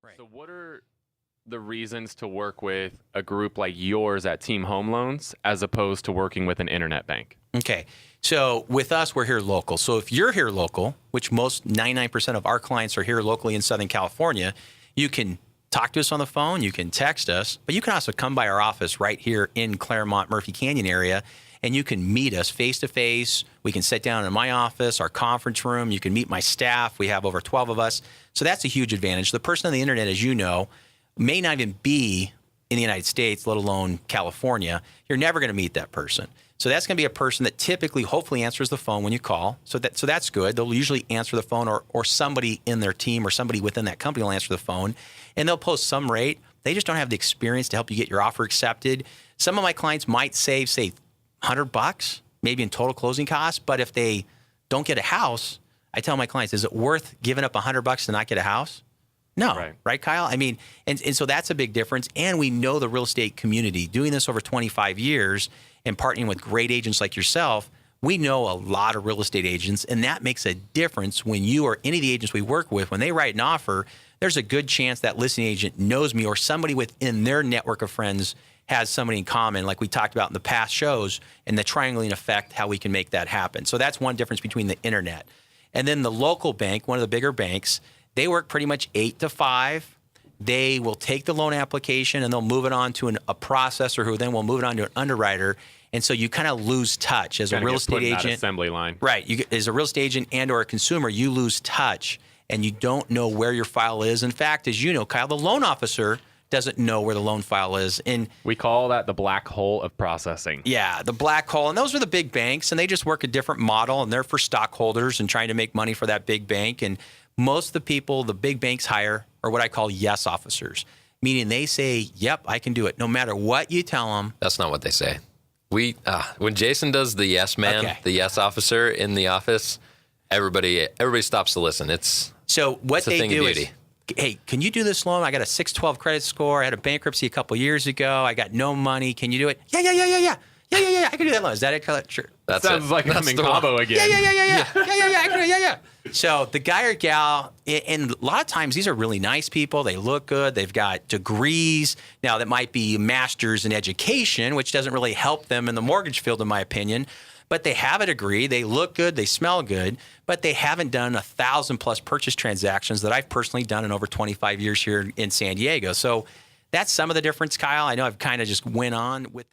Right. So what are the reasons to work with a group like yours at Team Home Loans as opposed to working with an internet bank? Okay. So with us, we're here local. So if you're here local, which most 99% of our clients are here locally in Southern California, you can talk to us on the phone, you can text us, but you can also come by our office right here in Claremont, Murphy Canyon area, and you can meet us face to face. We can sit down in my office, our conference room. You can meet my staff. We have over 12 of us. So that's a huge advantage. The person on the internet, as you know, may not even be in the United States, let alone California. You're never going to meet that person. So that's going to be a person that typically, hopefully, answers the phone when you call. So that's good. They'll usually answer the phone, or somebody in their team or somebody within that company will answer the phone, and they'll post some rate. They just don't have the experience to help you get your offer accepted. Some of my clients might save, say, $100, maybe in total closing costs. But if they don't get a house, I tell my clients, is it worth giving up $100 to not get a house? No, right, Kyle? I mean, and so that's a big difference. And we know the real estate community. Doing this over 25 years and partnering with great agents like yourself, we know a lot of real estate agents, and that makes a difference when you or any of the agents we work with, when they write an offer, there's a good chance that listing agent knows me or somebody within their network of friends has somebody in common, like we talked about in the past shows, and the triangulating effect, how we can make that happen. So that's one difference between the internet. And then the local bank, one of the bigger banks, they work pretty much 8 to 5. They will take the loan application and they'll move it on to a processor who then will move it on to an underwriter. And so you kind of lose touch as a real estate agent. That assembly line. Right. As a real estate agent and or a consumer, you lose touch and you don't know where your file is. In fact, as you know, Kyle, the loan officer doesn't know where the loan file is. And we call that the black hole of processing. Yeah, the black hole. And those are the big banks, and they just work a different model, and they're for stockholders and trying to make money for that big bank. And most of the people the big banks hire are what I call yes officers, meaning they say, yep, I can do it, no matter what you tell them. That's not what they say. When Jason does the yes man, the yes officer in the office, everybody stops to listen. So what they do is, beauty. Hey, can you do this loan? I got a 612 credit score. I had a bankruptcy a couple years ago. I got no money. Can you do it? Yeah. I can do that loan. Is that it? Sure. That sounds like I'm in Cabo again. Yeah. I can do it. Yeah. So the guy or gal, and a lot of times these are really nice people. They look good. They've got degrees. Now, that might be masters in education, which doesn't really help them in the mortgage field, in my opinion. But they have a degree, they look good, they smell good, but they haven't done 1,000+ purchase transactions that I've personally done in over 25 years here in San Diego. So that's some of the difference, Kyle. I know I've kind of just went on with that.